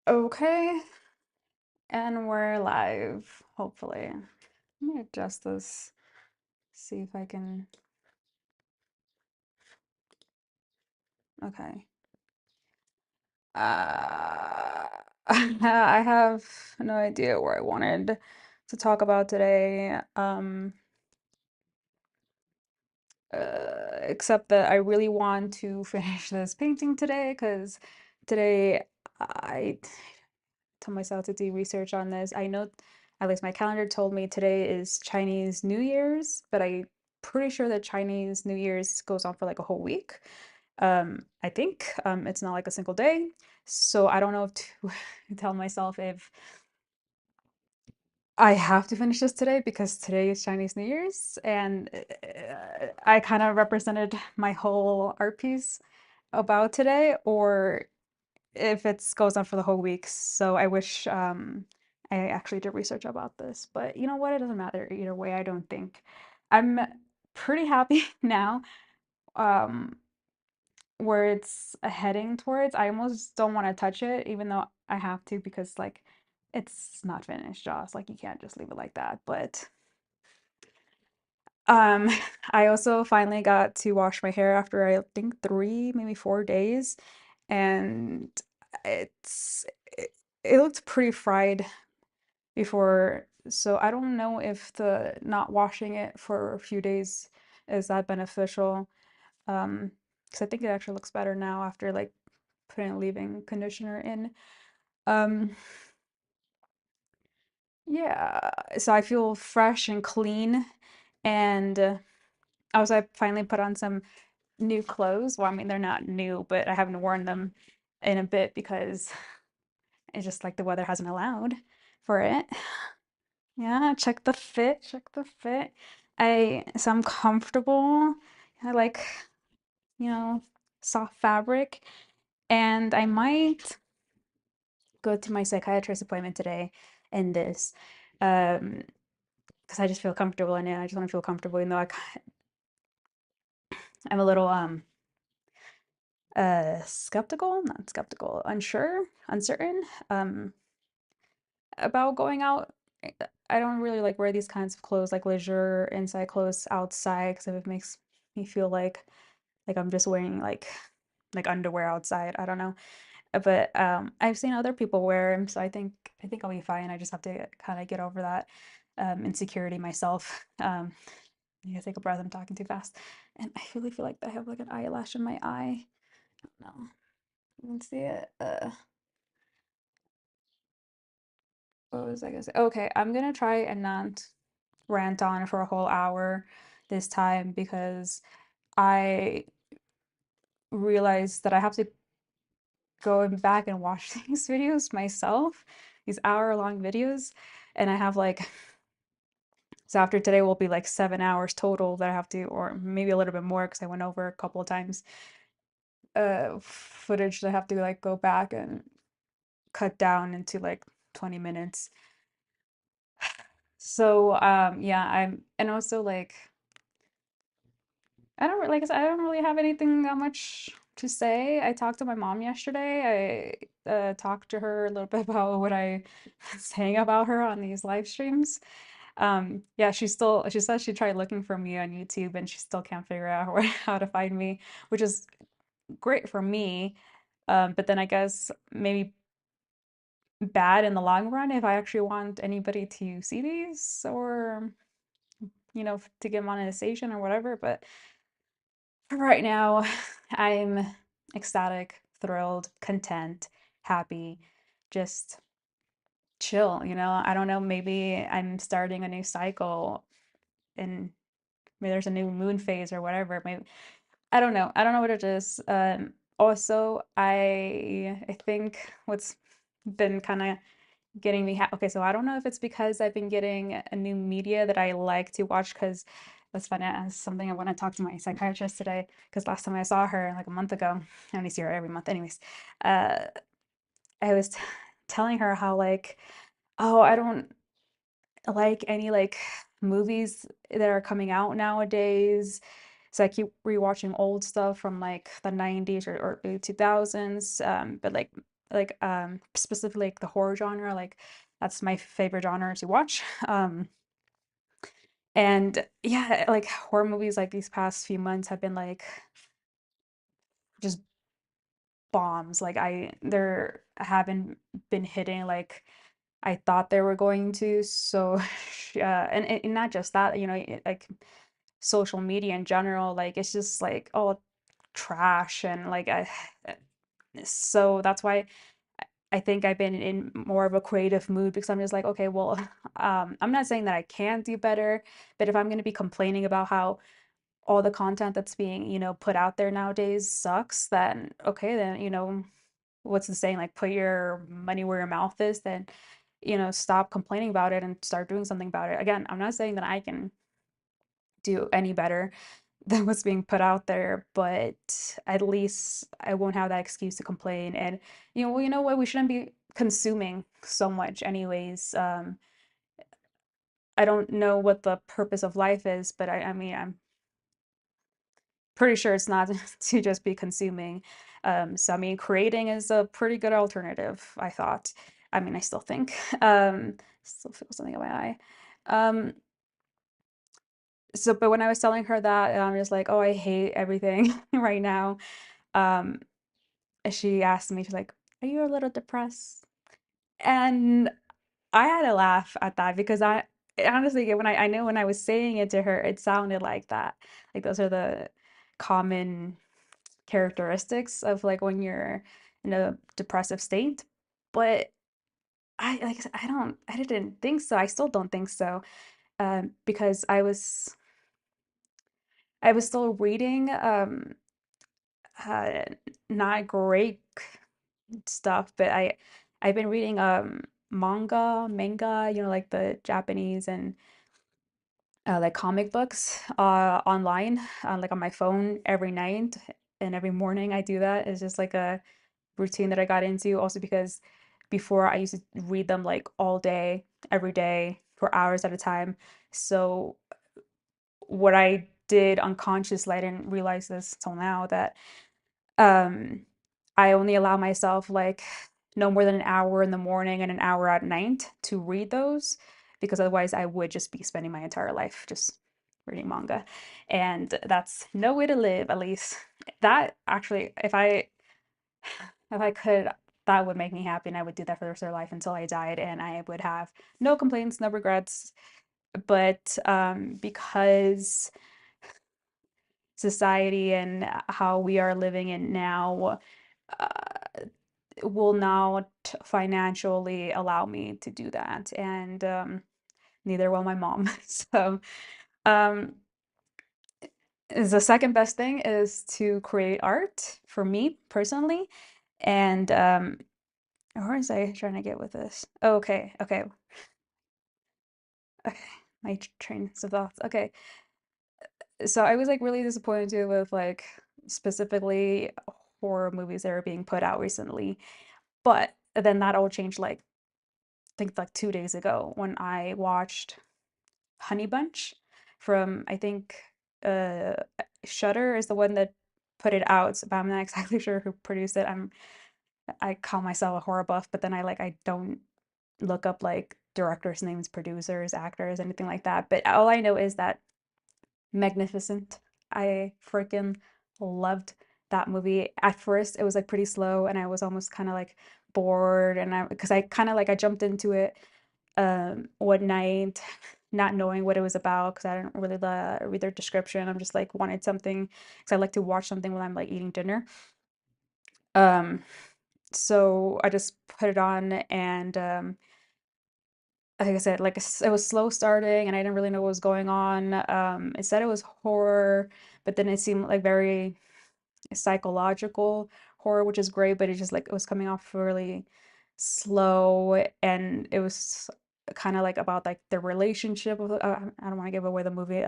Okay, and we're live, hopefully. Let me adjust this, see if I can. Okay. I have no idea where I wanted to talk about today, except that I really want to finish this painting today because today I tell myself to do research on this. I know at least my calendar told me today is Chinese New Year's, but I'm pretty sure that Chinese New Year's goes on for like a whole week. I think it's not like a single day. So I don't know if to tell myself if I have to finish this today because today is Chinese New Year's, and I kind of represented my whole art piece about today, or if it goes on for the whole week. So I wish I actually did research about this, but you know what? It doesn't matter either way, I don't think. I'm pretty happy now um, where it's heading towards. I almost don't want to touch it, even though I have to, because like it's not finished, Joss. Like you can't just leave it like that. But um, I also finally got to wash my hair after I think 3, maybe 4 days, and it's it looked pretty fried before, so I don't know if the not washing it for a few days is that beneficial. Because I think it actually looks better now after like putting a leave-in conditioner in. Um, yeah, so I feel fresh and clean, and also I finally put on some new clothes. Well, I mean, they're not new, but I haven't worn them in a bit because it's just like the weather hasn't allowed for it. Yeah, check the fit, check the fit. So I'm comfortable. I like, you know, soft fabric. And I might go to my psychiatrist appointment today in this. Um, because I just feel comfortable in it. I just want to feel comfortable, even though I'm a little skeptical, not skeptical, unsure, uncertain. About going out. I don't really like wear these kinds of clothes, like leisure inside clothes outside, because it makes me feel like I'm just wearing like underwear outside. I don't know, but I've seen other people wear them, so I think I'll be fine. I just have to kind of get over that insecurity myself. I gotta take a breath. I'm talking too fast, and I really feel like I have like an eyelash in my eye. I don't know. You can see it. What was I gonna say? Okay, I'm gonna try and not rant on for a whole hour this time because I realized that I have to go back and watch these videos myself, these hour-long videos, and I have like so after today will be like 7 hours total that I have to, or maybe a little bit more because I went over a couple of times, footage that I have to like go back and cut down into like 20 minutes. So yeah, I'm and also like I don't like I said, I don't really have anything that much to say. I talked to my mom yesterday. I talked to her a little bit about what I was saying about her on these live streams. Yeah, she says she tried looking for me on YouTube and she still can't figure out where, how to find me, which is great for me. But then I guess maybe bad in the long run if I actually want anybody to see these or to get monetization or whatever. But right now, I'm ecstatic, thrilled, content, happy, just chill, I don't know, maybe I'm starting a new cycle and maybe there's a new moon phase or whatever. Maybe I don't know. I don't know what it is. Also, I think what's been kind of getting me okay, so I don't know if it's because I've been getting a new media that I like to watch because that's funny. That's something I want to talk to my psychiatrist today because last time I saw her like a month ago, I only see her every month anyways. Uh, I was telling her how like, oh, I don't like any like movies that are coming out nowadays. So I keep rewatching old stuff from like the 90s or early 2000s. But like like specifically like the horror genre. Like that's my favorite genre to watch. And yeah, like horror movies like these past few months have been like just bombs. Like there haven't been hitting like I thought they were going to. So and not just that, like social media in general, like it's just like all trash and like so that's why I think I've been in more of a creative mood because I'm just like, okay, well, I'm not saying that I can do better, but if I'm going to be complaining about how all the content that's being, put out there nowadays sucks, then okay, then, what's the saying? Like, put your money where your mouth is, then, stop complaining about it and start doing something about it. Again, I'm not saying that I can do any better than what's being put out there, but at least I won't have that excuse to complain. And well, you know what? We shouldn't be consuming so much, anyways. I don't know what the purpose of life is, but I mean, I'm pretty sure it's not to just be consuming. So I mean, creating is a pretty good alternative, I thought. I mean, I still think. Still feel something in my eye. Um, so, but when I was telling her that, and I'm just like, oh, I hate everything right now. Um, she asked me, she's like, "Are you a little depressed?" And I had to laugh at that because honestly, I know when I was saying it to her, it sounded like that. Like those are the common characteristics of like when you're in a depressive state. But I didn't think so. I still don't think so. Because I was still reading uh, not great stuff, but I've been reading manga, like the Japanese and like comic books online, like on my phone every night and every morning I do that. It's just like a routine that I got into also because before I used to read them like all day, every day for hours at a time. So what I did unconsciously, I didn't realize this till now that um, I only allow myself like no more than an hour in the morning and an hour at night to read those because otherwise I would just be spending my entire life just reading manga. And that's no way to live, at least. That actually, if I could, that would make me happy and I would do that for the rest of their life until I died and I would have no complaints, no regrets. But because society and how we are living in now uh, will not financially allow me to do that, and neither will my mom. So, um, the second best thing is to create art for me personally. And where was I trying to get with this? Oh, okay, okay, okay. My trains of thoughts. Okay, so I was like really disappointed too with like specifically horror movies that are being put out recently. But then that all changed like I think like 2 days ago when I watched Honey Bunch from I think uh Shudder is the one that put it out, but I'm not exactly sure who produced it. I call myself a horror buff, but then I don't look up like directors' names, producers, actors, anything like that. But all I know is that magnificent. I freaking loved that movie. At first, it was like pretty slow, and I was almost kind of like bored, and because I kind of like I jumped into it one night, not knowing what it was about because I didn't really read their description. I'm just like wanted something because I like to watch something when I'm like eating dinner. Um, so I just put it on and like I said, like it was slow starting and I didn't really know what was going on. It said it was horror, but then it seemed like very psychological horror, which is great, but it just like it was coming off really slow and it was kind of like about like the relationship of I don't want to give away the movie.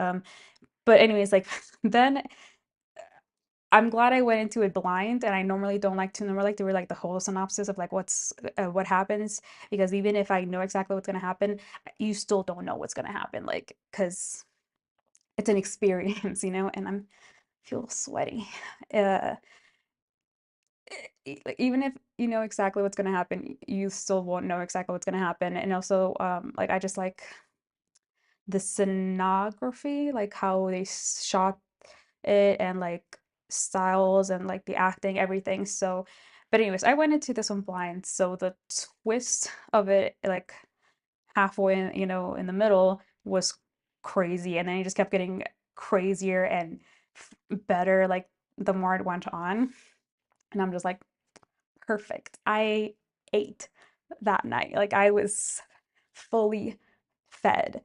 But anyways, like then I'm glad I went into it blind, and I normally like to read like the whole synopsis of like what happens because even if I know exactly what's gonna happen, you still don't know what's gonna happen, like because it's an experience, and I'm feel sweaty. Uh, like, even if you know exactly what's gonna happen, you still won't know exactly what's gonna happen. And also, like I just like the scenography, like how they shot it and like styles and like the acting, everything. So, but anyways, I went into this one blind. So the twist of it, like halfway, in the middle was crazy. And then it just kept getting crazier and better, like the more it went on. And I'm just like, perfect. I ate that night. Like I was fully fed.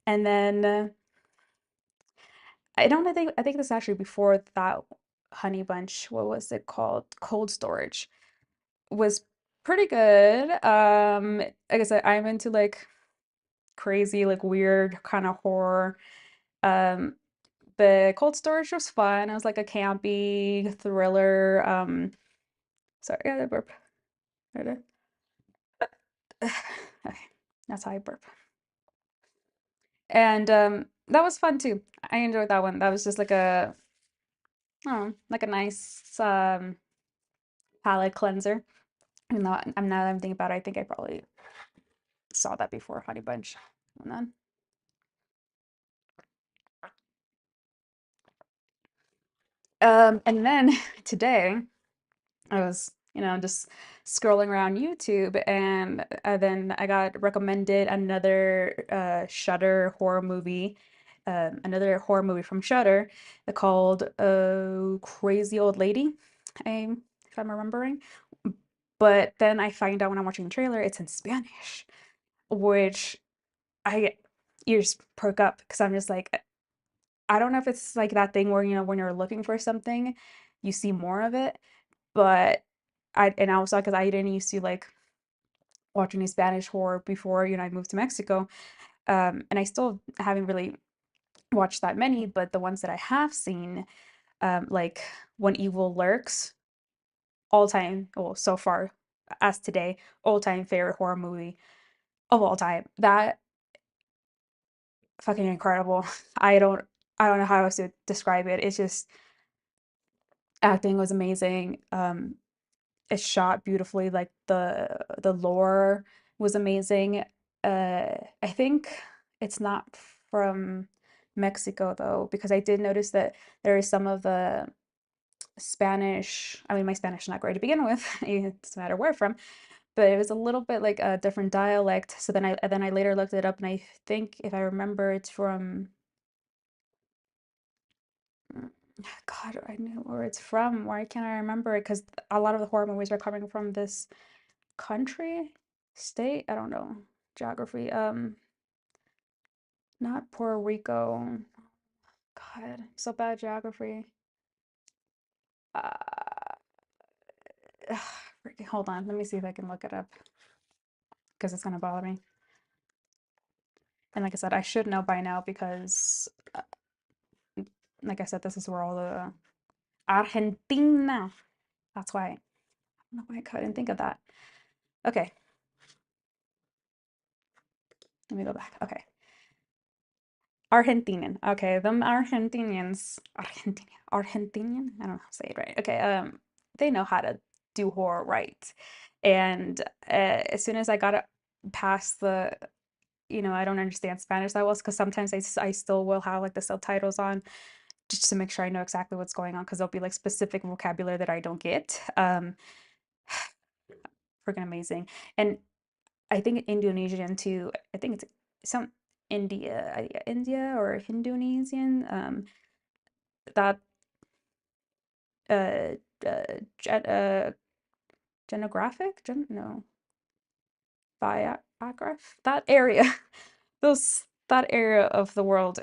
And then I think this is actually before that honey bunch, what was it called? Cold storage was pretty good. Like I said, I'm into like crazy, like weird kind of horror. Um, but Cold Storage was fun. It was like a campy thriller. Sorry, I had a burp. Right there. Okay, that's how I burp. And that was fun too. I enjoyed that one. That was just like oh, like a nice palate cleanser. And now that I'm thinking about it, I think I probably saw that before Honey Bunch. And then today I was, just scrolling around YouTube, and then I got recommended another another horror movie from Shudder, called Crazy Old Lady, if I'm remembering. But then I find out when I'm watching the trailer, it's in Spanish, which I ears perk up because I'm just like, I don't know if it's like that thing where, when you're looking for something, you see more of it. But and also because I didn't used to like watch any Spanish horror before, I moved to Mexico. And I still haven't really watched that many, but the ones that I have seen, like When Evil Lurks, all time, well, so far as today, all time favorite horror movie of all time. That fucking incredible. I don't I don't know how else to describe it. It's just acting was amazing. It's shot beautifully. Like the lore was amazing. I think it's not from Mexico though, because I did notice that there is some of the Spanish. I mean, my Spanish is not great to begin with. It doesn't matter where from, but it was a little bit like a different dialect. So then I later looked it up, and I think if I remember, it's from. mm, God, I know where it's from. Why can't I remember it? Because a lot of the horror movies are coming from this country, state, I don't know, geography. Not Puerto Rico. God, so bad geography. Uh, freaking hold on. Let me see if I can look it up because it's gonna bother me. And like I said, I should know by now because, like I said, this is where all the Argentina. That's why. I don't know why I couldn't think of that. Okay, let me go back. Okay, Argentinian. Okay, them Argentinian. I don't know how to say it right. Okay, they know how to do horror right. And as soon as I got it past I don't understand Spanish that well because sometimes I still will have like the subtitles on just to make sure I know exactly what's going on because there'll be like specific vocabulary that I don't get. Freaking amazing. And I think Indonesian too. I think it's some India or Indonesian. That uh, gen genographic? No, biograph? That area, that area of the world,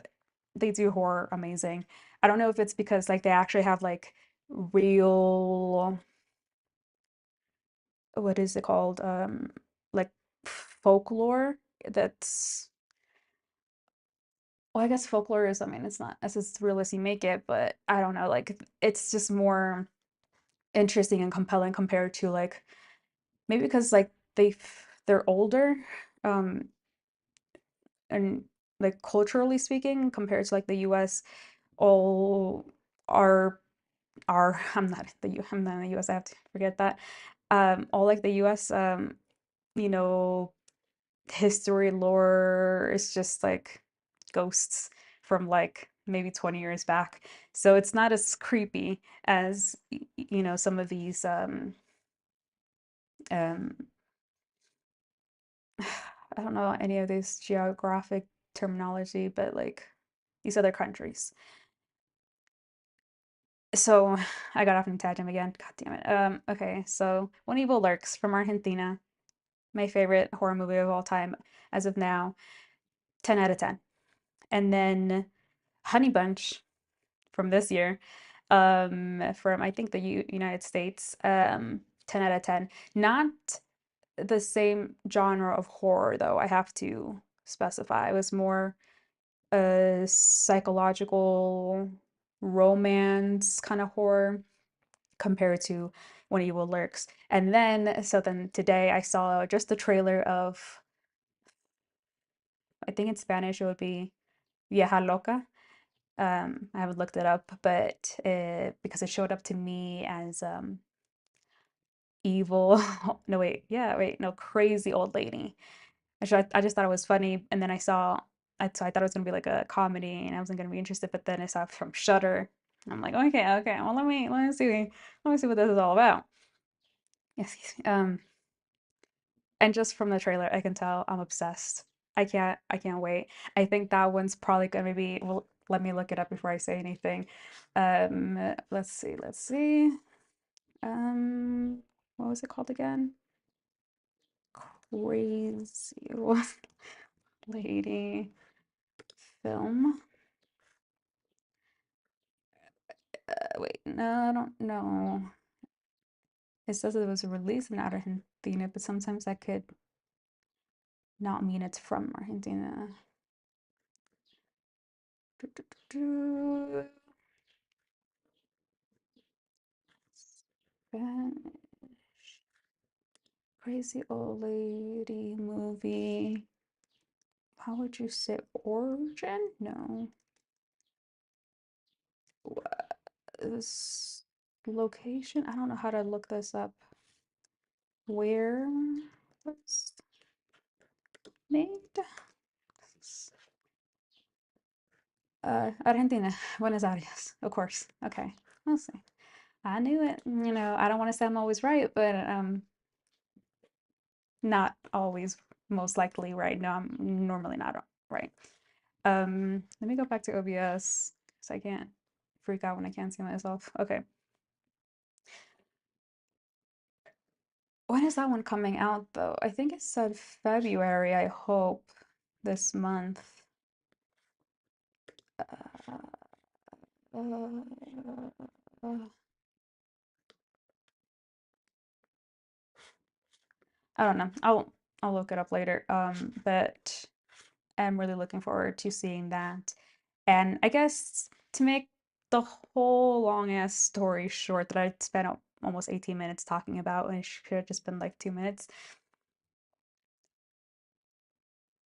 they do horror amazing. I don't know if it's because like they actually have like real, what is it called? Like folklore that's, well, I guess folklore is, I mean, it's not as real as you make it, but I don't know, like it's just more interesting and compelling compared to like maybe because like they're older, um and like culturally speaking compared to like the US, all our our I'm not in the US, I have to forget that. All like the US you know, history lore is just like ghosts from like maybe 20 years back. So it's not as creepy as you know some of these um I don't know any of these geographic terminology, but like these other countries. So I got off on a tangent again. God damn it. Okay, so When Evil Lurks from Argentina, my favorite horror movie of all time as of now, 10 out of 10. And then Honey Bunch from this year, from I think the United States, 10 out of 10. Not the same genre of horror though, I have to specify. It was more a psychological romance kind of horror compared to When Evil Lurks. And then, so then today I saw just the trailer of, I think in Spanish it would be Vieja Loca. I haven't looked it up, but because it showed up to me as evil, no wait, yeah, wait, no, crazy old lady. I just thought it was funny, and then so I thought it was gonna be like a comedy, and I wasn't gonna be interested. But then I saw it from Shudder. I'm like, okay, okay, well let me see what this is all about. Yes, yes, and just from the trailer, I can tell I'm obsessed. I can't wait. I think that one's probably gonna be, well, let me look it up before I say anything. Let's see. Um, what was it called again? Crazy Old Lady film. Wait, no, I don't know. It says it was released in Argentina, but sometimes that could not mean it's from Argentina. Do, do, do, Spanish. Crazy Old Lady movie. How would you say origin? No. What is location? I don't know how to look this up. Where was made? Argentina, Buenos Aires, of course. Okay, we'll see. I knew it. You know, I don't want to say I'm always right, but not always most likely right. No, I'm normally not right. Let me go back to OBS because I can't freak out when I can't see myself. Okay. When is that one coming out though? I think it said February, I hope, this month. Uh, uh, I don't know. I'll look it up later. But I'm really looking forward to seeing that. And I guess to make the whole long ass story short that I spent almost 18 minutes talking about, and it should have just been like 2 minutes.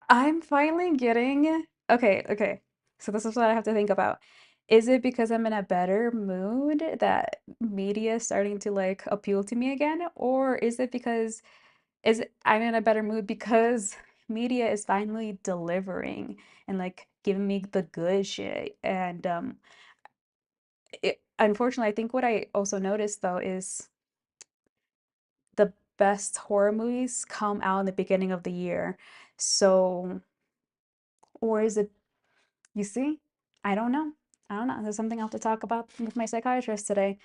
I'm finally getting okay, okay. So this is what I have to think about. Is it because I'm in a better mood that media is starting to like appeal to me again? Or is it because I'm in a better mood because media is finally delivering and like giving me the good shit? And unfortunately, I think what I also noticed though is the best horror movies come out in the beginning of the year. So, or is it, you see? I don't know. I don't know. There's something I'll have to talk about with my psychiatrist today.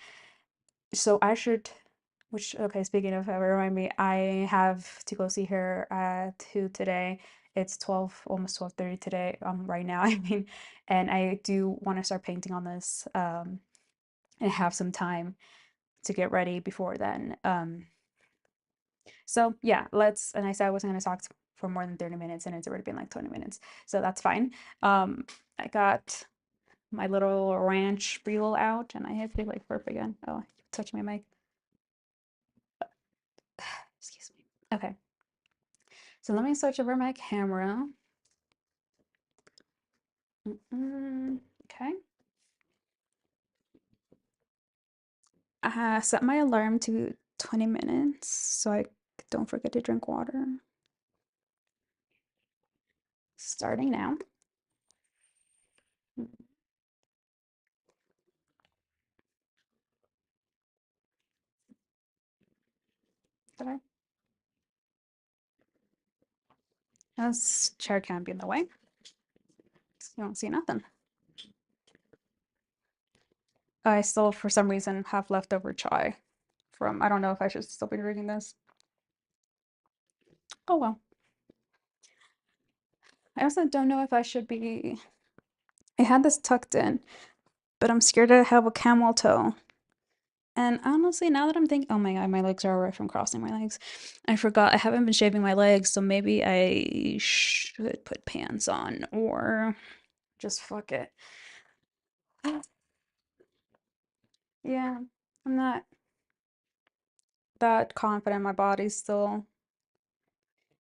So I should, which, okay, speaking of, remind me, I have to go see her at 2 today. It's 12, almost 12:30 today, right now, I mean, and I do want to start painting on this, and have some time to get ready before then. So yeah, and I said I wasn't going to talk for more than 30 minutes, and it's already been like 20 minutes, so that's fine. I got my little ranch reel out, and I have to like burp again. Oh, I touched my mic. Excuse me. Okay, so let me switch over my camera. Okay. Set my alarm to 20 minutes so I don't forget to drink water. Starting now. Did I? This chair can't be in the way. You don't see nothing. I still, for some reason, have leftover chai from, I don't know if I should still be drinking this. Oh well. I also don't know if I should be. I had this tucked in, but I'm scared to have a camel toe. And honestly, now that I'm thinking, oh my god, my legs are alright from crossing my legs. I forgot I haven't been shaving my legs, so maybe I should put pants on or just fuck it. Yeah, I'm not that confident in my body still.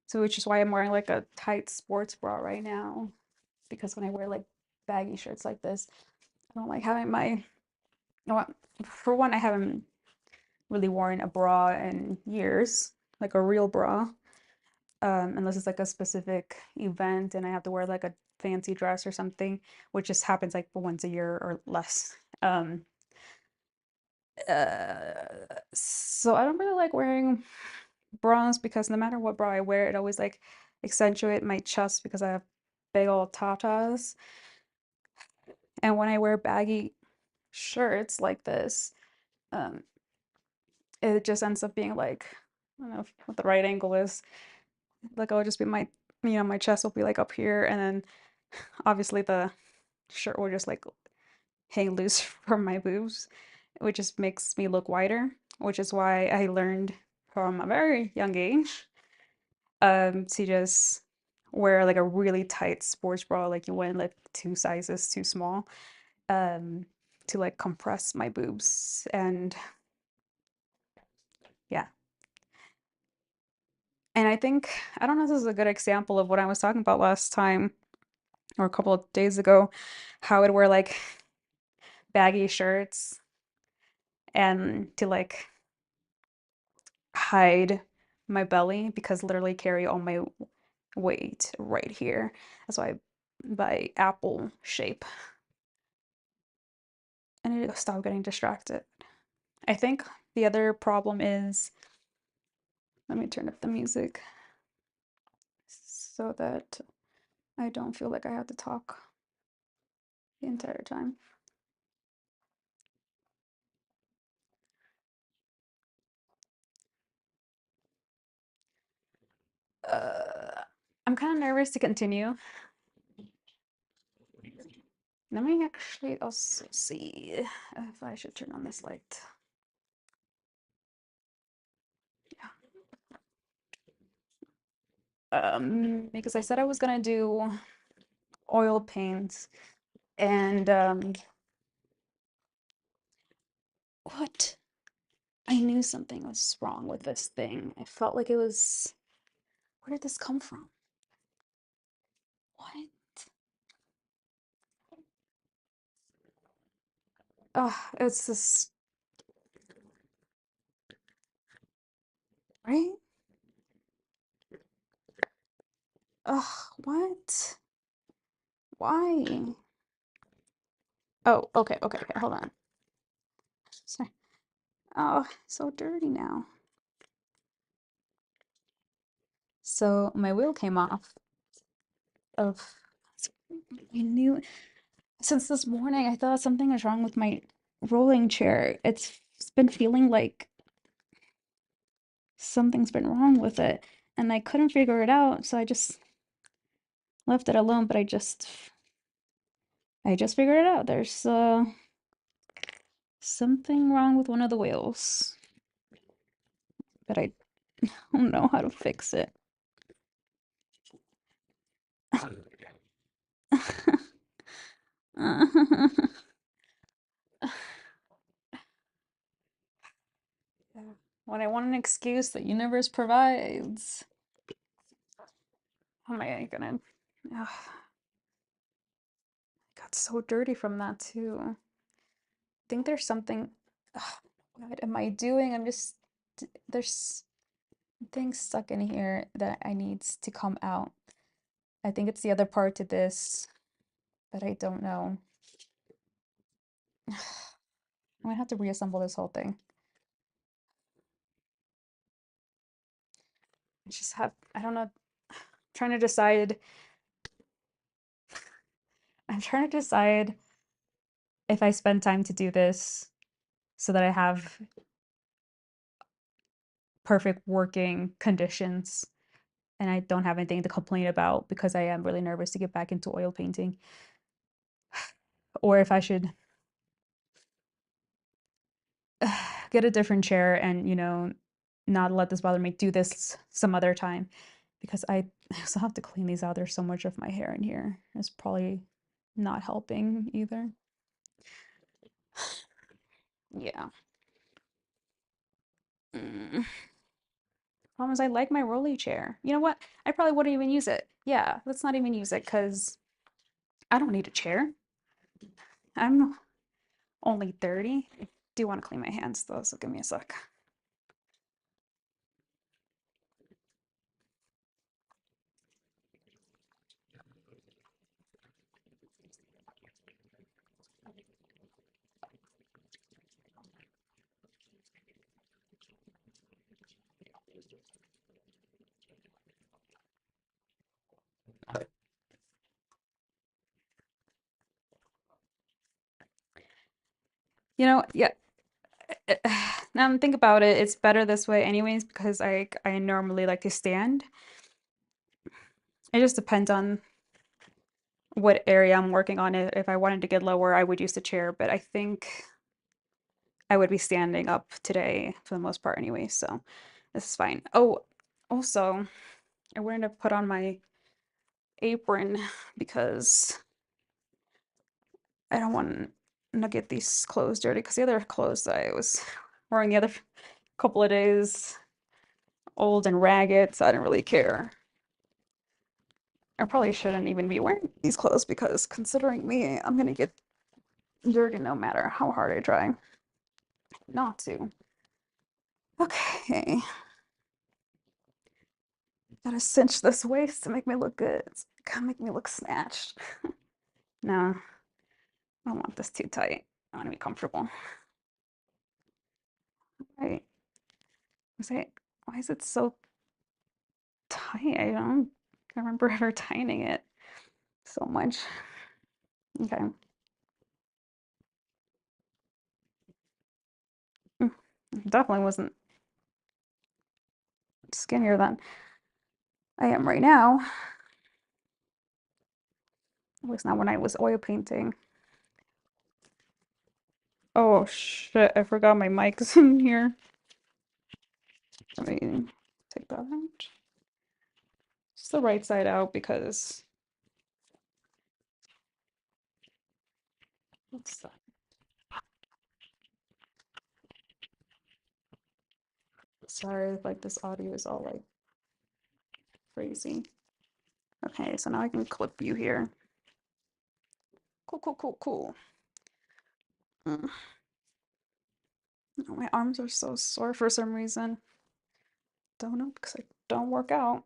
So which is why I'm wearing like a tight sports bra right now. Because when I wear like baggy shirts like this, I don't like having my, well, for one, I haven't really worn a bra in years, like a real bra, unless it's like a specific event and I have to wear like a fancy dress or something, which just happens like once a year or less. So I don't really like wearing bras because no matter what bra I wear, it always like accentuate my chest because I have big old tatas. And when I wear baggy shirts like this, um, it just ends up being like, I don't know what the right angle is. Like I'll just be my chest will be like up here, and then obviously the shirt will just like hang loose from my boobs, which just makes me look wider, which is why I learned from a very young age to just wear like a really tight sports bra, like you went like two sizes too small, um, to like compress my boobs. And yeah. And I think, I don't know if this is a good example of what I was talking about last time or a couple of days ago, how I'd wear like baggy shirts and to like hide my belly because literally carry all my weight right here. That's why I buy apple shape. I need to stop getting distracted. I think the other problem is, let me turn up the music so that I don't feel like I have to talk the entire time. I'm kind of nervous to continue. Let me actually also see if I should turn on this light. Because I said I was gonna do oil paints and what? I knew something was wrong with this thing. I felt like it was, where did this come from? What? Oh, it's this, right? Ugh, what? Why? Oh, okay, hold on. Sorry. Oh, so dirty now. So my wheel came off of, I knew, since this morning, I thought something was wrong with my rolling chair. It's been feeling like something's been wrong with it, and I couldn't figure it out, so I just left it alone, but I just figured it out. There's something wrong with one of the wheels, but I don't know how to fix it. When I want an excuse, the universe provides. Oh my gonna? Ugh, got so dirty from that too. I think there's something. Ugh, What am I doing? I'm just, there's things stuck in here that I need to come out. I think it's the other part to this, but I don't know. I'm gonna have to reassemble this whole thing. I just have, I don't know, trying to decide. I'm trying to decide if I spend time to do this so that I have perfect working conditions and I don't have anything to complain about because I am really nervous to get back into oil painting, or if I should get a different chair and, not let this bother me, do this some other time because I also have to clean these out. There's so much of my hair in here. It's probably not helping either. Yeah. Mm. Problem is, I like my rolly chair. You know what? I probably wouldn't even use it. Yeah, let's not even use it because I don't need a chair. I'm only 30. I do want to clean my hands though, so give me a sec. Yeah. Now think about it. It's better this way anyways because I normally like to stand. It just depends on what area I'm working on. If I wanted to get lower, I would use the chair, but I think I would be standing up today for the most part anyway, so this is fine. Oh, also, I wanted to put on my apron because I don't want to get these clothes dirty because the other clothes that I was wearing the other couple of days old and ragged, so I didn't really care. I probably shouldn't even be wearing these clothes because considering me, I'm gonna get dirty no matter how hard I try not to. Okay, gotta cinch this waist to make me look good. It's gotta make me look snatched. No, I don't want this too tight. I want to be comfortable. Right. Why is it so tight? I don't remember ever tightening it so much. Okay. Mm, Definitely wasn't skinnier than I am right now. At least not when I was oil painting. Oh shit, I forgot my mic's in here. Let me take that out. Just the right side out because what's that? Sorry, like this audio is all like crazy. Okay, so now I can clip you here. Cool, cool, cool, cool. Mm. Oh, my arms are so sore for some reason. Don't know because I don't work out.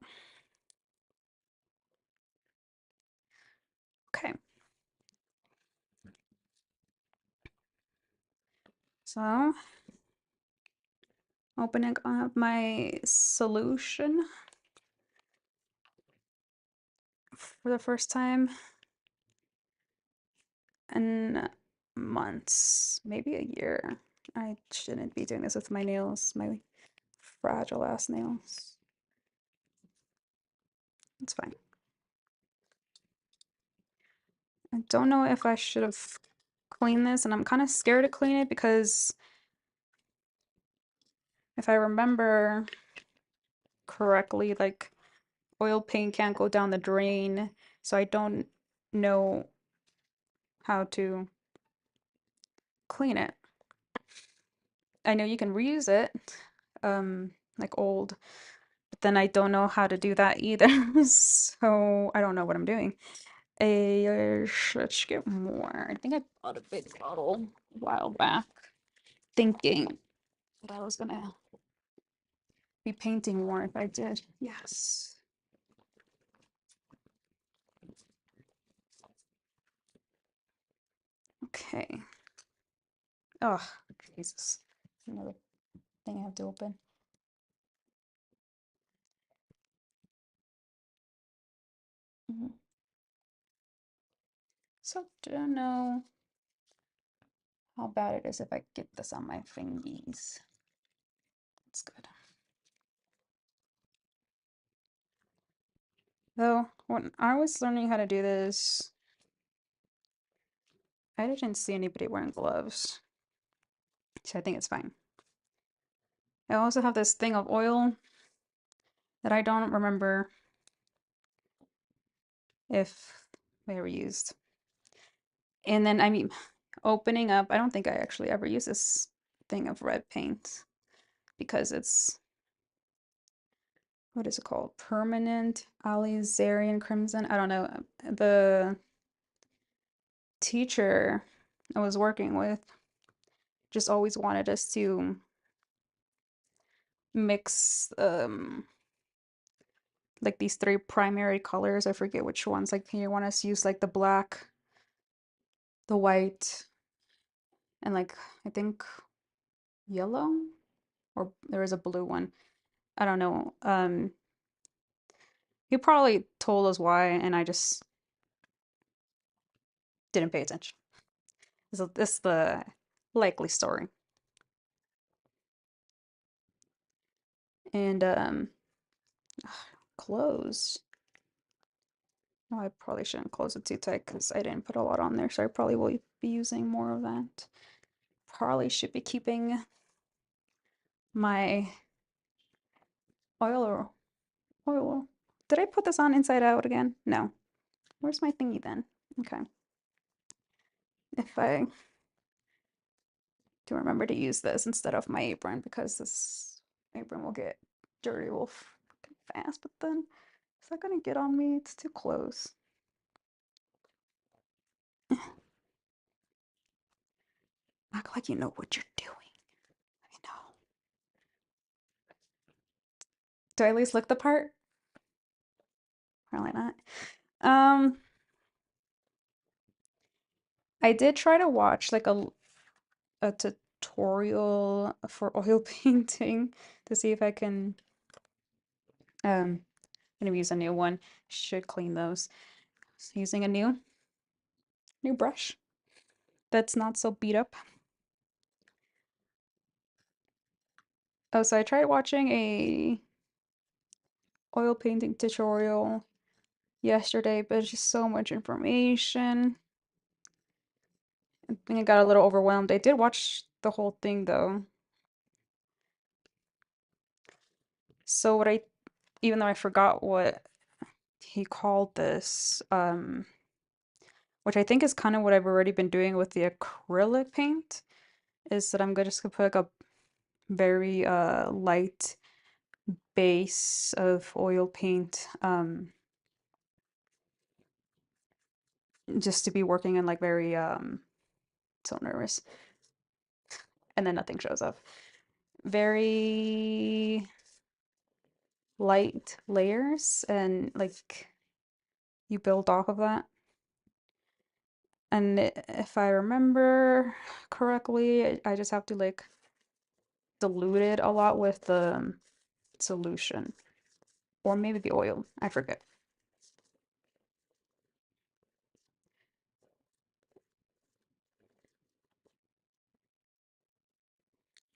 Okay, so opening up my solution for the first time in months, maybe a year. I shouldn't be doing this with my nails, my fragile ass nails. It's fine. I don't know if I should have cleaned this, and I'm kind of scared to clean it because if I remember correctly, like oil paint can't go down the drain, so I don't know how to clean it. I know you can reuse it, like old, but then I don't know how to do that either. So I don't know what I'm doing. I should get more. I think I bought a big bottle a while back, thinking But I was gonna be painting more if I did. Yes. Okay. Oh, Jesus. Another thing I have to open. Mhm. So don't know how bad it is if I get this on my fingies. That's good. Though, when I was learning how to do this, I didn't see anybody wearing gloves. So I think it's fine. I also have this thing of oil that I don't remember if we ever used. And then, I mean, opening up, I don't think I actually ever use this thing of red paint because it's, what is it called? Permanent Alizarin Crimson. I don't know. The teacher I was working with just always wanted us to mix like these three primary colors. I forget which ones. Like you want us to use like the black, the white, and like I think yellow, or there is a blue one. I don't know. He probably told us why, and I just didn't pay attention. So this is the likely story. And close. Oh, I probably shouldn't close it too tight because I didn't put a lot on there, so I probably will be using more of that. Probably should be keeping my oil or oil. Did I put this on inside out again? No. Where's my thingy then? Okay. If I do remember to use this instead of my apron because this apron will get dirty real fast, but then is that gonna get on me? It's too close. Act like you know what you're doing. I know. Do I at least look the part? Probably not. Um, I did try to watch like a tutorial for oil painting to see if I can I'm gonna use a new one. Should clean those. So using a new brush that's not so beat up. Oh, so I tried watching a oil painting tutorial yesterday, but it's just so much information. I think I got a little overwhelmed. I did watch the whole thing though. So even though I forgot what he called this, which I think is kind of what I've already been doing with the acrylic paint, is that I'm just gonna put like a very light base of oil paint, just to be working in like very so nervous. And then nothing shows up. Very light layers, and like you build off of that. And if I remember correctly, I just have to like dilute it a lot with the solution. Or maybe the oil. I forget.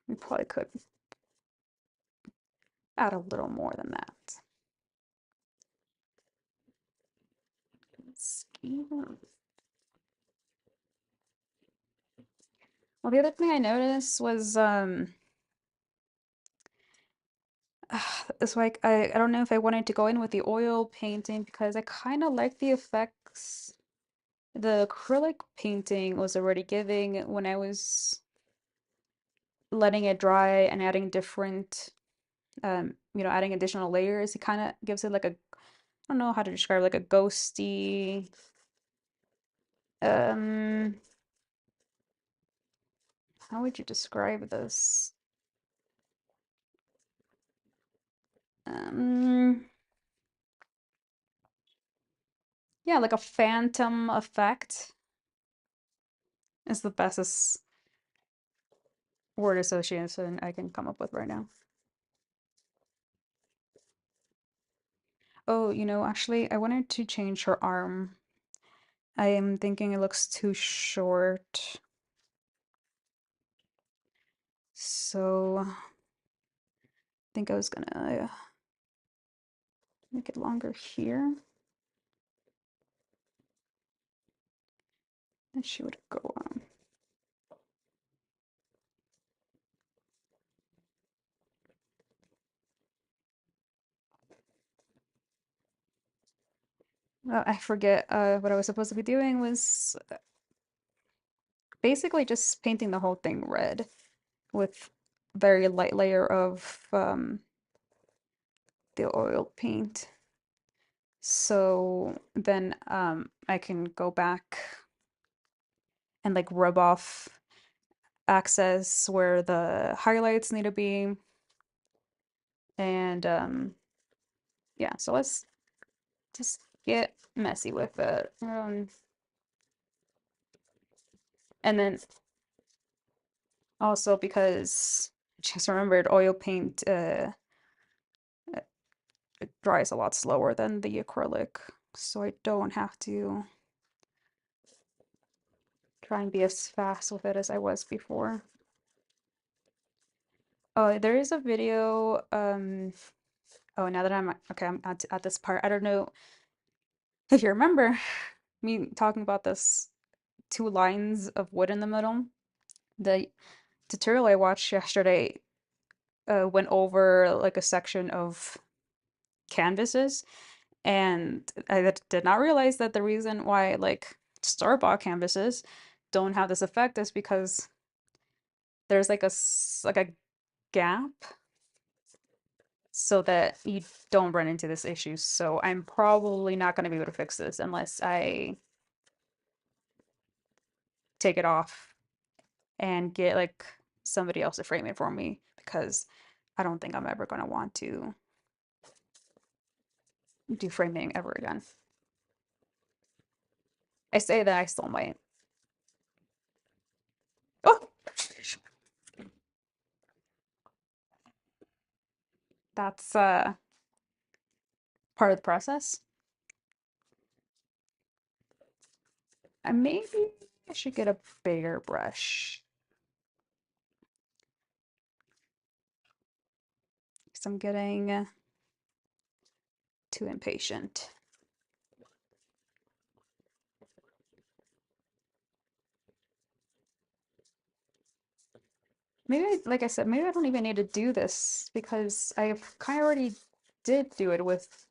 We probably could add a little more than that. Well, the other thing I noticed was it's like I don't know if I wanted to go in with the oil painting because I kind of like the effects the acrylic painting was already giving when I was letting it dry and adding different adding additional layers. It kind of gives it like a, I don't know how to describe, like a ghosty um how would you describe this? Um, yeah, like a phantom effect is the bestest word association I can come up with right now. Oh, actually, I wanted to change her arm. I am thinking it looks too short. So I think I was gonna make it longer here. And she would go on. I forget what I was supposed to be doing was basically just painting the whole thing red with very light layer of the oil paint. So then I can go back and like rub off access where the highlights need to be. And yeah, so let's just get messy with it. And then also because just remembered oil paint it dries a lot slower than the acrylic, so I don't have to try and be as fast with it as I was before. Oh, there is a video. Oh, now that I'm at this part, I don't know if you remember me talking about this two lines of wood in the middle. The tutorial I watched yesterday went over like a section of canvases, and I did not realize that the reason why like store-bought canvases don't have this effect is because there's like a gap so that you don't run into this issue. So I'm probably not going to be able to fix this unless I take it off and get like somebody else to frame it for me because I don't think I'm ever going to want to do framing ever again. I say that I still might. Oh, that's part of the process. Maybe I should get a bigger brush because I'm getting too impatient. Maybe, like I said, maybe I don't even need to do this because I've kind of already did do it with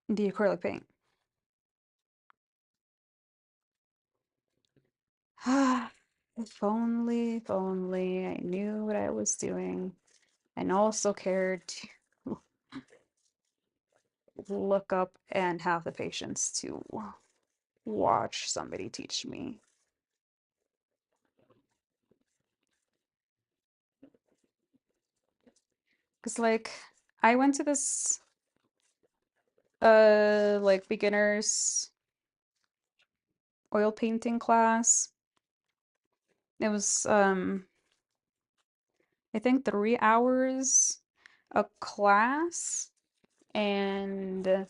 the acrylic paint. If only I knew what I was doing and also cared to look up and have the patience to watch somebody teach me. Because, like, I went to this, like, beginners oil painting class. It was, I think 3 hours a class, and I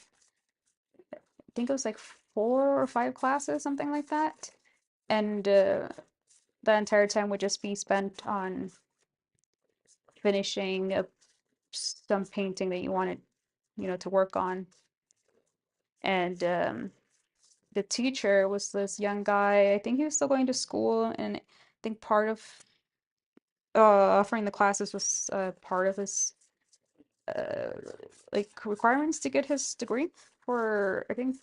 think it was like 4 or 5 classes, something like that. And the entire time would just be spent on finishing some painting that you wanted, to work on. And the teacher was this young guy. I think he was still going to school, and I think part of offering the classes was part of his uh, like requirements to get his degree for, I think,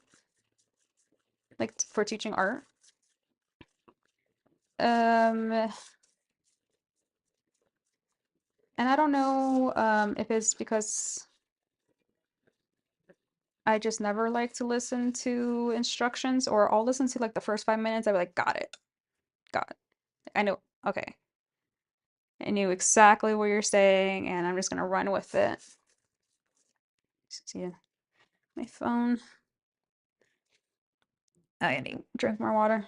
like for teaching art. Um, and I don't know if it's because I just never like to listen to instructions, or I'll listen to like the first 5 minutes. I'll be like, got it, got it. I know. Okay. I knew exactly what you're saying, and I'm just gonna run with it. See my phone. I need to drink more water.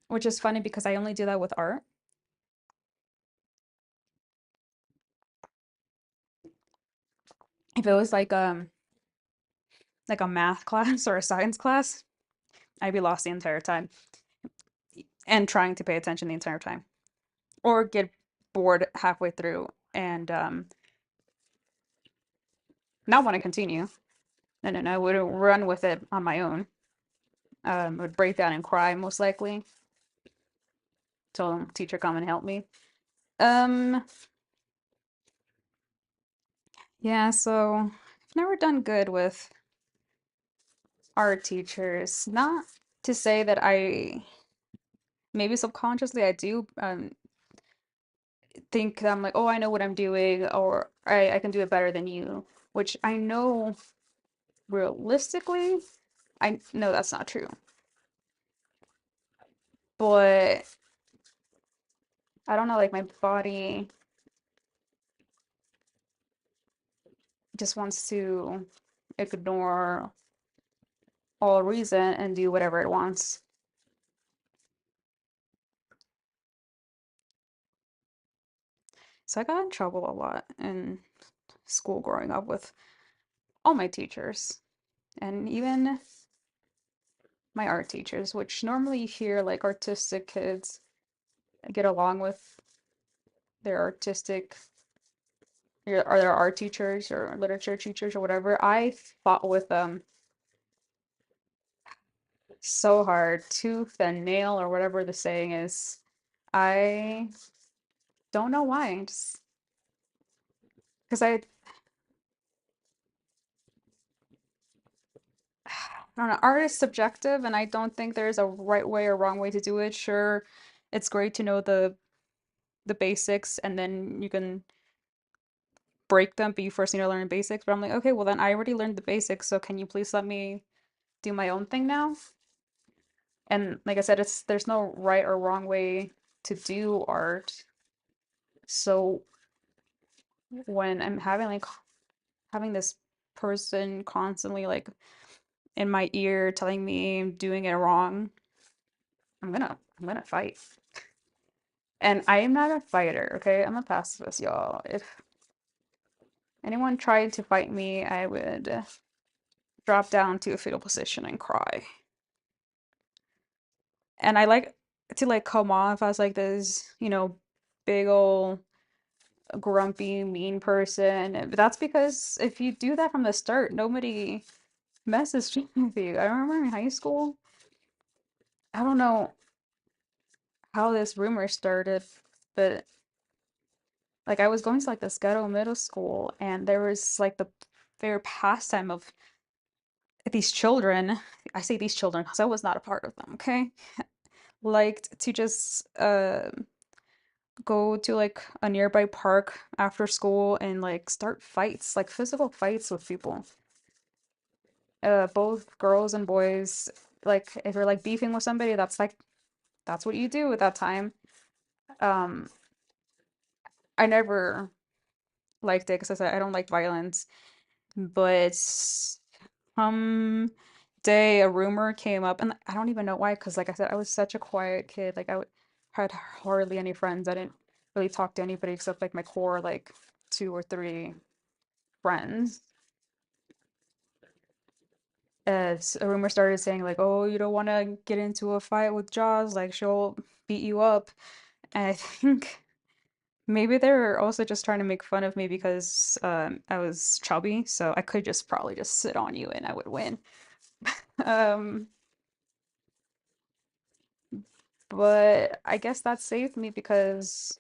Which is funny because I only do that with art. If it was like a math class or a science class, I'd be lost the entire time and trying to pay attention the entire time. Or get bored halfway through and not want to continue. No, I would run with it on my own. Would break down and cry most likely. Told teacher come and help me. Um, yeah, so I've never done good with art teachers. Not to say that I maybe subconsciously I do think that I'm like, oh, I know what I'm doing, or I can do it better than you, which I know realistically, I know that's not true. But I don't know, like my body just wants to ignore all reason and do whatever it wants. So I got in trouble a lot in school growing up with all my teachers and even my art teachers, which normally you hear like artistic kids get along with their artistic or their art teachers or literature teachers or whatever. I fought with them so hard, tooth and nail or whatever the saying is. I don't know why. Just because I don't know, art is subjective, and I don't think there's a right way or wrong way to do it. Sure, it's great to know the basics, and then you can break them, but you first need to learn the basics. But I'm like, okay, well then I already learned the basics, so can you please let me do my own thing now? And like I said, it's there's no right or wrong way to do art. So when I'm having this person constantly like in my ear telling me I'm doing it wrong, I'm gonna fight. And I am not a fighter, okay? I'm a pacifist, y'all. If anyone tried to fight me, I would drop down to a fetal position and cry. And I like to like come off as like this, big old grumpy, mean person. But that's because if you do that from the start, nobody messes with you. I remember in high school, I don't know how this rumor started, but like I was going to like this ghetto middle school, and there was like the fair pastime of these children. I say these children because I was not a part of them, okay? Liked to just go to like a nearby park after school and like start fights, like physical fights with people. Both girls and boys. Like if you're like beefing with somebody, that's what you do at that time. Um, I never liked it because I said I don't like violence, but day a rumor came up, and I don't even know why, because like I said, I was such a quiet kid. Like had hardly any friends. I didn't really talk to anybody except like my core like two or three friends. As a rumor started saying like, "Oh, you don't want to get into a fight with Jaws, like she'll beat you up." And I think maybe they were also just trying to make fun of me because I was chubby, so I could just probably just sit on you and I would win. Um, but I guess that saved me because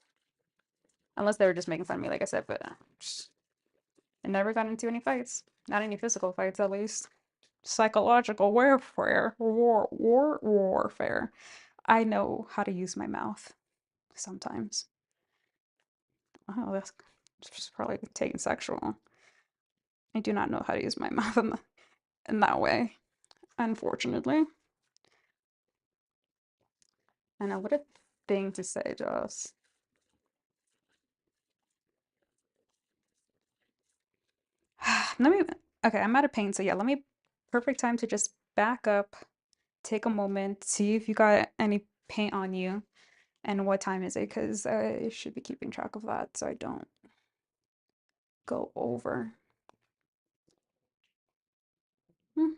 unless they were just making fun of me, like I said, but I never got into any fights. Not any physical fights, at least. Psychological warfare, warfare. I know how to use my mouth sometimes. Oh, that's just probably taken sexual. I do not know how to use my mouth in that way, unfortunately. I know, what a thing to say, Joss. Let me, okay, I'm out of paint, so yeah, let me, perfect time to just back up, take a moment, see if you got any paint on you, and what time is it, because I should be keeping track of that so I don't go over. Hmm.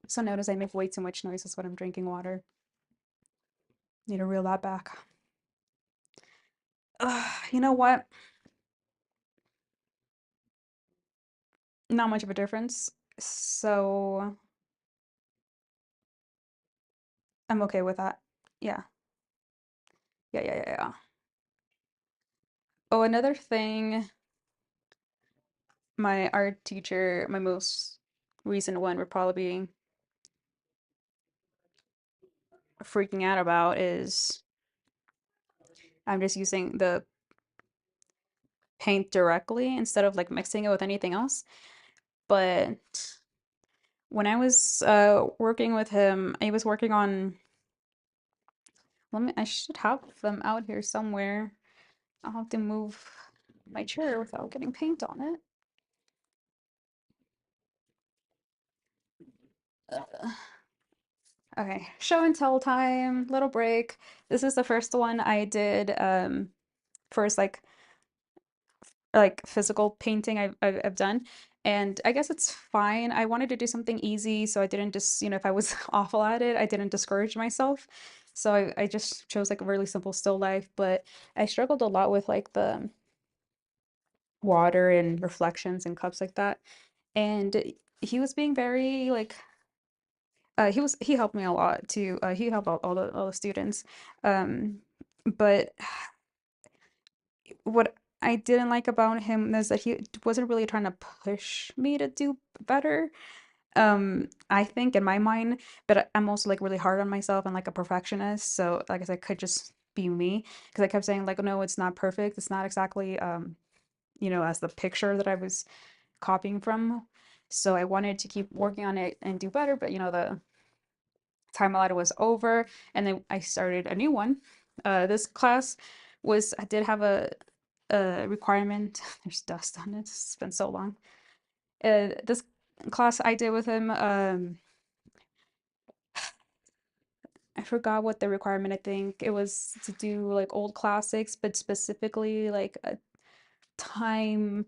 So notice I make way too much noise, that's when I'm drinking water. Need to reel that back. You know what? Not much of a difference. So I'm okay with that. Yeah. Yeah. Oh, another thing, my art teacher, my most recent one, would probably be freaking out about is I'm just using the paint directly instead of like mixing it with anything else. But when I was working with him, he was working on, I should have them out here somewhere. I'll have to move my chair without getting paint on it. Uh, okay, show and tell time, little break. This is the first one I did first like physical painting I've done. And I guess it's fine. I wanted to do something easy, so I didn't just, if I was awful at it, I didn't discourage myself. So I just chose like a really simple still life, but I struggled a lot with like the water and reflections and cups like that. And he was being very like he helped me a lot too. He helped all the students. Um, but what I didn't like about him is that he wasn't really trying to push me to do better. I think in my mind, but I'm also like really hard on myself and like a perfectionist. So like I said, could just be me because I kept saying like, no, it's not perfect. It's not exactly as the picture that I was copying from. So I wanted to keep working on it and do better, but the time allotted was over, and then I started a new one. This class I did have a requirement. There's dust on it. It's been so long. This class I did with him, I forgot what the requirement. I think it was to do like old classics, but specifically like a time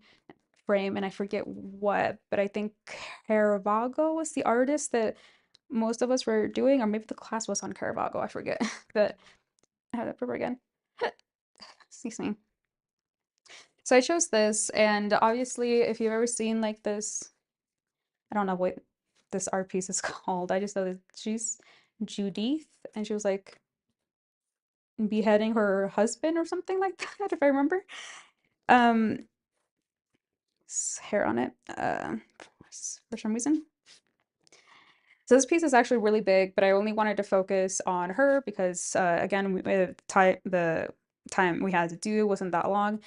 frame, and I forget what, but I think Caravaggio was the artist that most of us were doing, or maybe the class was on Caravaggio. I forget. But I have that paper again. Excuse me. So I chose this, and obviously, if you've ever seen like this, I don't know what this art piece is called. I just know that she's Judith, and she was like beheading her husband or something like that, if I remember. Um, hair on it, for some reason. So this piece is actually really big, but I only wanted to focus on her because, again, the time we had to do wasn't that long,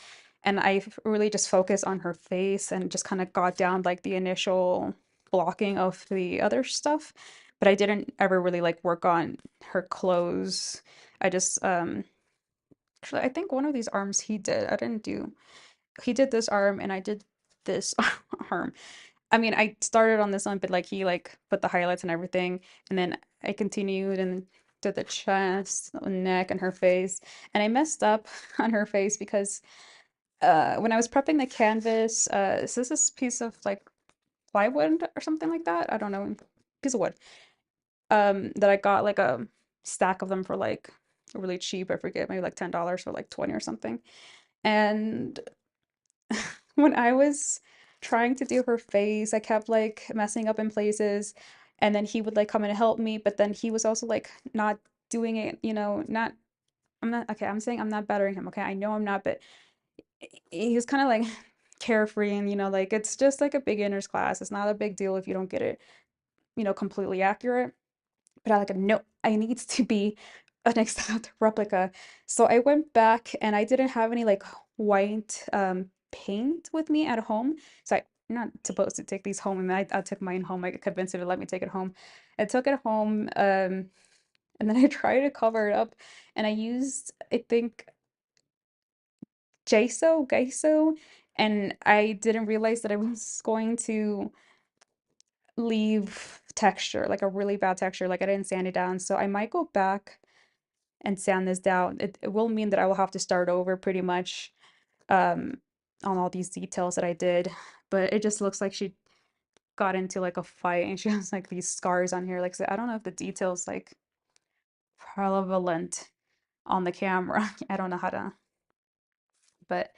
and I really just focused on her face and just kind of got down like the initial blocking of the other stuff, but I didn't ever really like work on her clothes. I just actually I think one of these arms he did. I didn't do. He did this arm and I did this arm. I mean, I started on this one, but like he like put the highlights and everything, and then I continued and did the chest, the neck, and her face. And I messed up on her face because when I was prepping the canvas, so this is piece of like plywood or something like that. I don't know, piece of wood. That I got like a stack of them for like really cheap. I forget, maybe like $10 for like 20 or something. And when I was trying to do her face, I kept like messing up in places, and then he would like come and help me, but then he was also like not doing it, not I'm not okay, I'm saying I'm not bettering him, okay? I know I'm not, but he was kind of like carefree and like it's just like a beginner's class. It's not a big deal if you don't get it, completely accurate. But I like no, I need to be an exact replica. So I went back and I didn't have any like white paint with me at home. So I not supposed to take these home, and I took mine home. I convinced her to let me take it home. I took it home, and then I tried to cover it up, and I used, I think, Gesso, and I didn't realize that I was going to leave texture, like a really bad texture, like I didn't sand it down. So I might go back and sand this down. It will mean that I will have to start over pretty much um on all these details that I did. But it just looks like she got into like a fight and she has like these scars on here. Like, so I don't know if the details like prevalent on the camera. I don't know how to, but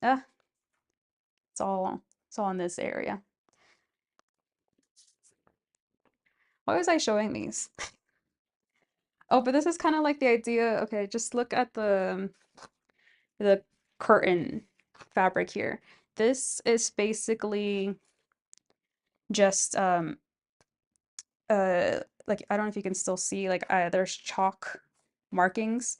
uh, it's all in this area. Why was I showing these? Oh, but this is kind of like the idea. Okay, just look at the curtain fabric here. This is basically just like I don't know if you can still see like there's chalk markings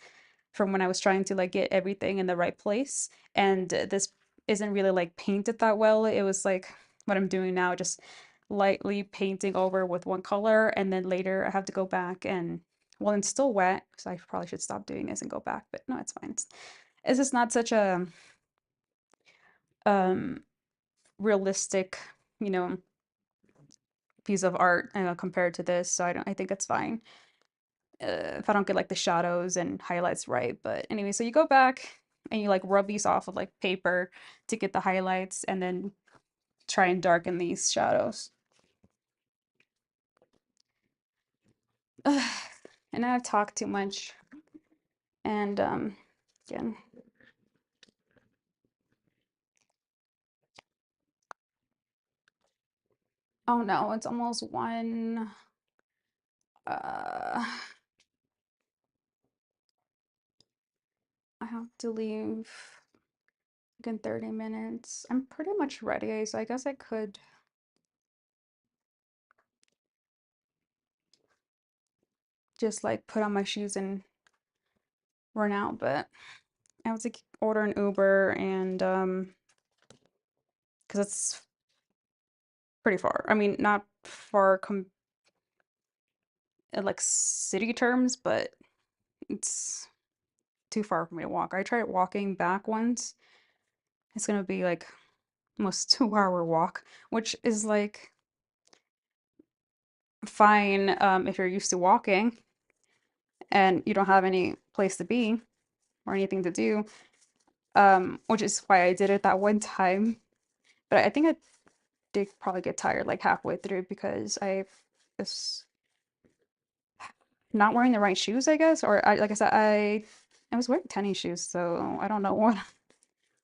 from when I was trying to like get everything in the right place, and this isn't really like painted that well. It was like what I'm doing now, just lightly painting over with one color, and then later I have to go back and well, it's still wet, so I probably should stop doing this and go back, but no, it's fine. It's just not such a um realistic, you know, piece of art compared to this, so I think it's fine if I don't get like the shadows and highlights right. But anyway, so you go back and you like rub these off with like paper to get the highlights and then try and darken these shadows. And I've talked too much. And again, oh no, it's almost one. Uh, I have to leave like in 30 minutes. I'm pretty much ready, so I guess I could just like put on my shoes and run out, but I have to order an Uber and because it's pretty far. I mean, not far in like city terms, but it's too far for me to walk. I tried walking back once. It's gonna be like almost 2 hour walk, which is like fine if you're used to walking and you don't have any place to be or anything to do. Which is why I did it that one time. But I think I did probably get tired like halfway through because I was not wearing the right shoes, I guess. Or like I said, I was wearing tennis shoes, so I don't know what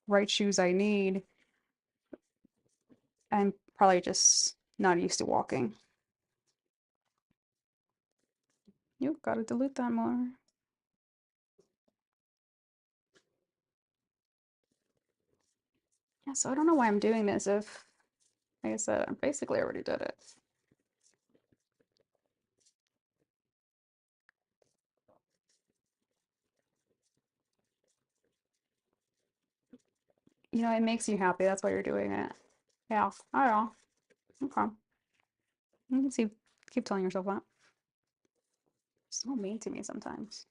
right shoes I need. I'm probably just not used to walking. You gotta delete that more. Yeah, so I don't know why I'm doing this if, like I said, I basically already did it. You know, it makes you happy. That's why you're doing it. Yeah, I don't know. Okay. You can see, keep telling yourself that. So mean to me sometimes.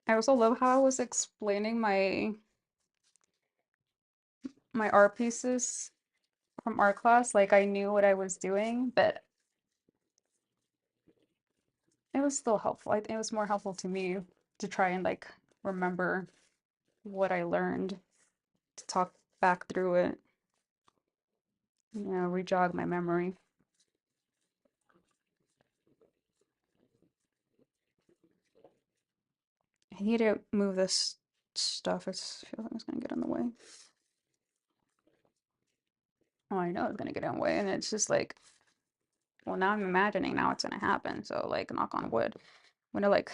I also love how I was explaining my art pieces from art class. Like I knew what I was doing, but it was still helpful. I think it was more helpful to me to try and like remember what I learned, to talk back through it, re-jog my memory. I need to move this stuff. I feel like it's gonna get in the way. Oh, I know it's gonna get in the way, and it's just like, well, now I'm imagining now it's gonna happen. So like, knock on wood. I'm gonna like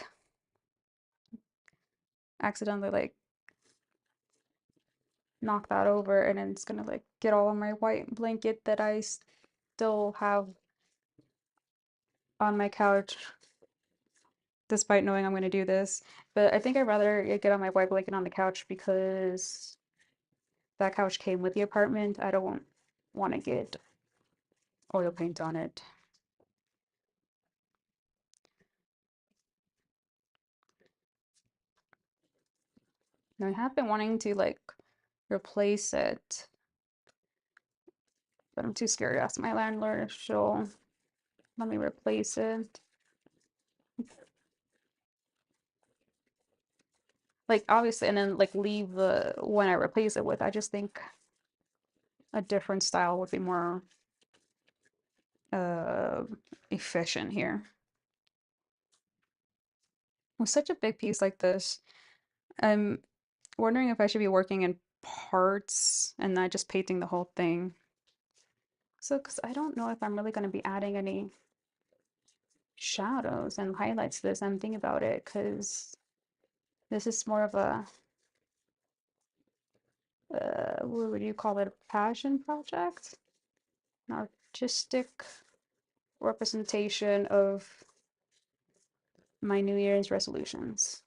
accidentally like knock that over, and then it's gonna like get all on my white blanket that I still have on my couch despite knowing I'm going to do this. But I think I'd rather get on my white blanket on the couch because that couch came with the apartment. I don't want to get oil paint on it. Now, I have been wanting to like replace it, but I'm too scared to ask my landlord if she'll let me replace it. Like obviously, and then like leave the one I replace it with. I just think a different style would be more uh efficient here. With such a big piece like this, I'm wondering if I should be working in parts and not just painting the whole thing. So, because I don't know if I'm really going to be adding any shadows and highlights to this. I'm thinking about it because this is more of a, what would you call it, a passion project? An artistic representation of my New Year's resolutions.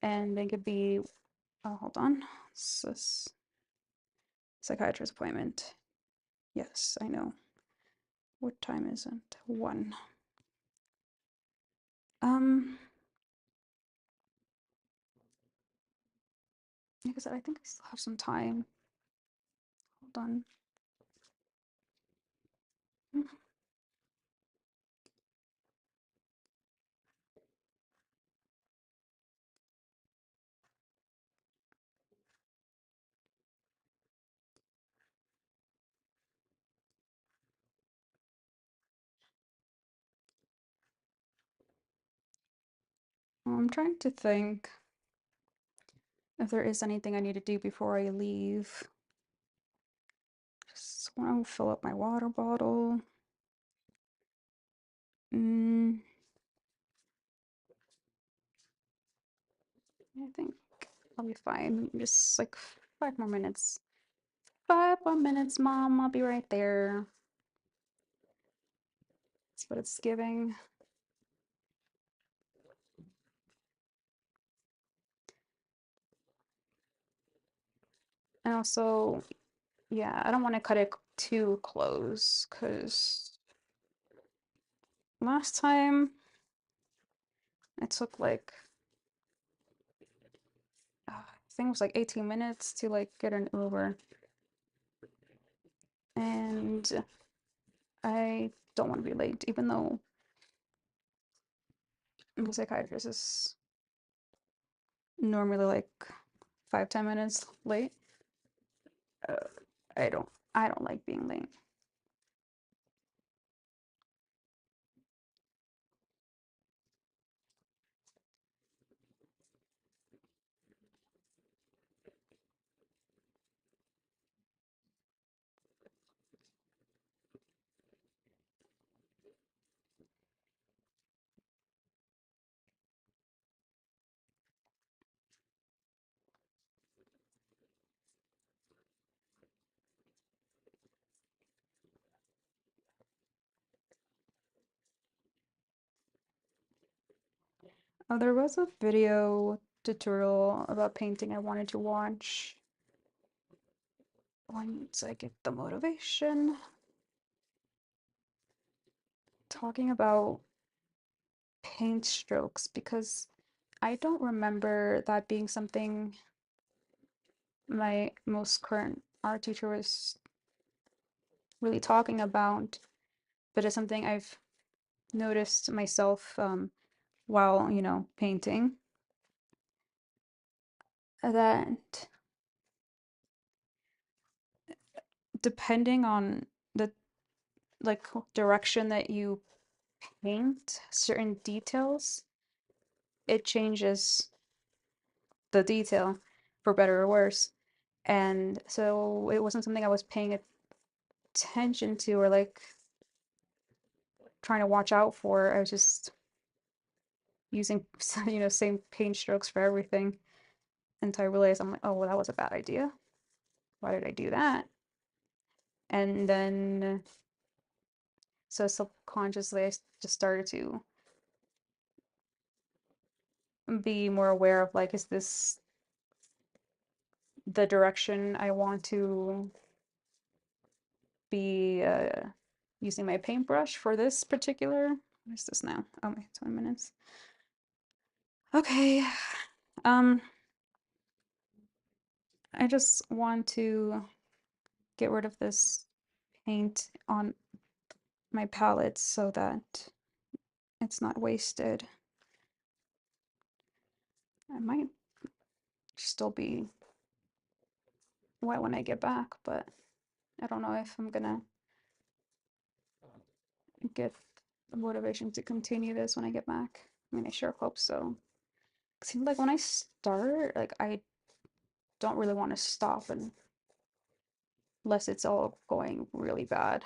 And they could be, oh, hold on, psychiatrist appointment. Yes, I know. What time is it? 1. Um, like I said, I think I still have some time. Hold on. I'm trying to think if there is anything I need to do before I leave. Just want to fill up my water bottle. Mm, I think I'll be fine. Just like 5 more minutes. 5 more minutes, Mom. I'll be right there. That's what it's giving. And also, yeah, I don't want to cut it too close because last time it took like I think it was like 18 minutes to like get an Uber. And I don't want to be late, even though the psychiatrist is normally like 5-10 minutes late. Uh, I don't like being late. There was a video tutorial about painting I wanted to watch once I get the motivation. Talking about paint strokes because I don't remember that being something my most current art teacher was really talking about, but it's something I've noticed myself while, painting that depending on the like direction that you paint certain details, it changes the detail for better or worse. And so it wasn't something I was paying attention to or like trying to watch out for. I was just using same paint strokes for everything until I realized I'm like, oh well, that was a bad idea. Why did I do that? And then So subconsciously, just started to be more aware of like, is this the direction I want to be using my paintbrush for this particular? What is this now? Oh my, 20 minutes. Okay. Um, I just want to get rid of this paint on my palette so that it's not wasted. I might still be wet when I get back, but I don't know if I'm gonna get the motivation to continue this when I get back. I mean, I sure hope so. It seems like when I start, like I don't really want to stop unless it's all going really bad.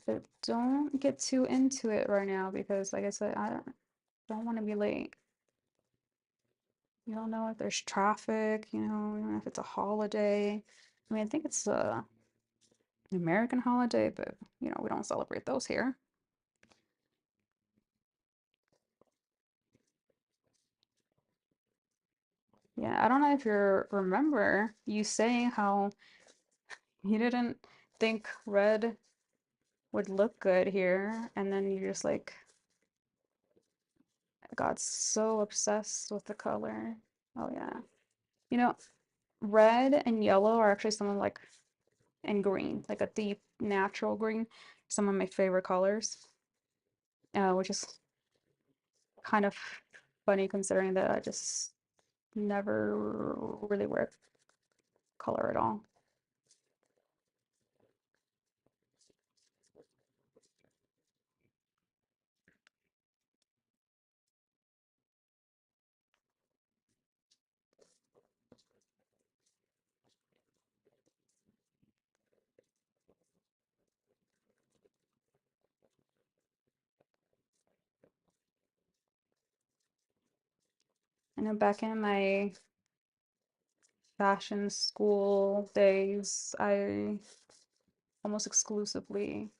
But don't get too into it right now because, like I said, I don't want to be late. You don't know if there's traffic, even if it's a holiday. I mean, I think it's an American holiday, but we don't celebrate those here. Yeah, I don't know if you remember you saying how you didn't think red would look good here, and then you just like got so obsessed with the color. Oh yeah. You know, red and yellow are actually some of like, and green, like a deep natural green, some of my favorite colors, which is kind of funny considering that I just never really wear color at all. I know back in my fashion school days, I almost exclusively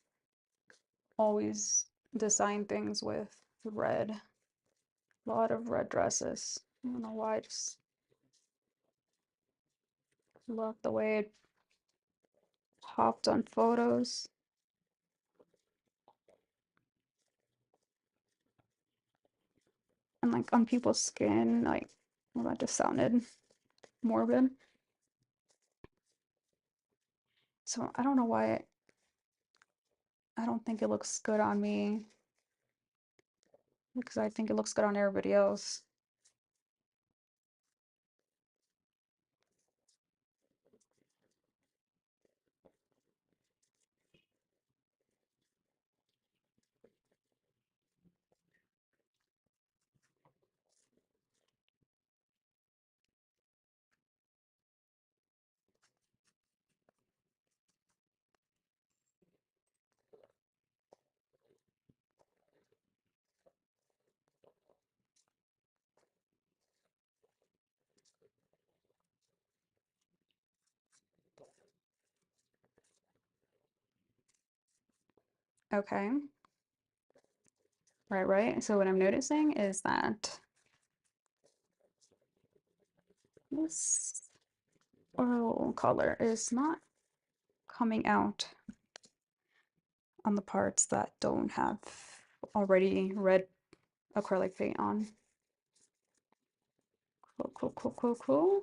always design things with red. A lot of red dresses. I don't know why, I just love the way it popped on photos and like on people's skin. Like, well, that just sounded morbid. So I don't know why I don't think it looks good on me because I think it looks good on everybody else. Okay, right, right. So what I'm noticing is that this oil color is not coming out on the parts that don't have already red acrylic paint on. Cool, cool, cool, cool, cool.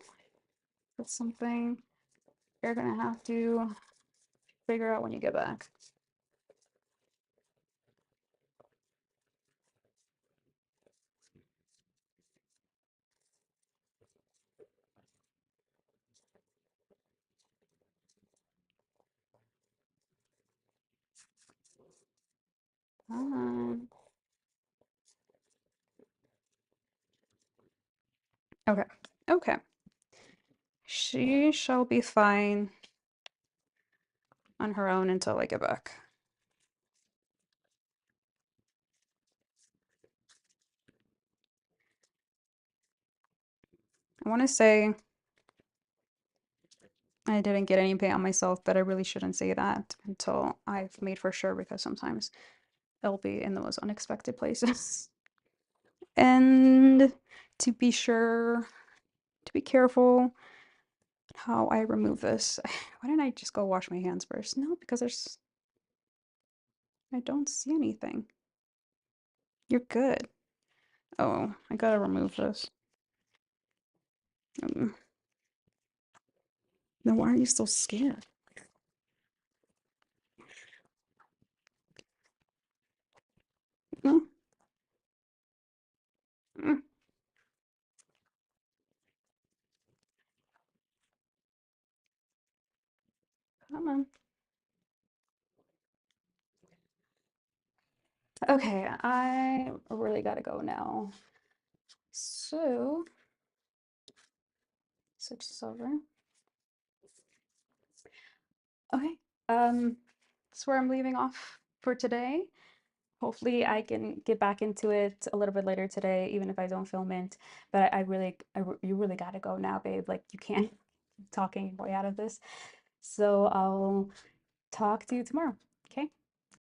That's something you're gonna have to figure out when you get back. Um, okay, okay. She shall be fine on her own until I get back. I want to say I didn't get any pay on myself, but I really shouldn't say that until I've made for sure because sometimes it'll be in the most unexpected places. And to be sure, to be careful how I remove this. Why didn't I just go wash my hands first? No, because I don't see anything. You're good. Oh, I gotta remove this. Um, then why are you so scared? Mm, mm, come on. Okay, I really gotta go now. So, switch this over. Okay, that's where I'm leaving off for today. Hopefully, I can get back into it a little bit later today, even if I don't film it. But you really gotta go now, babe. Like, you can't keep talking your way out of this. So, I'll talk to you tomorrow.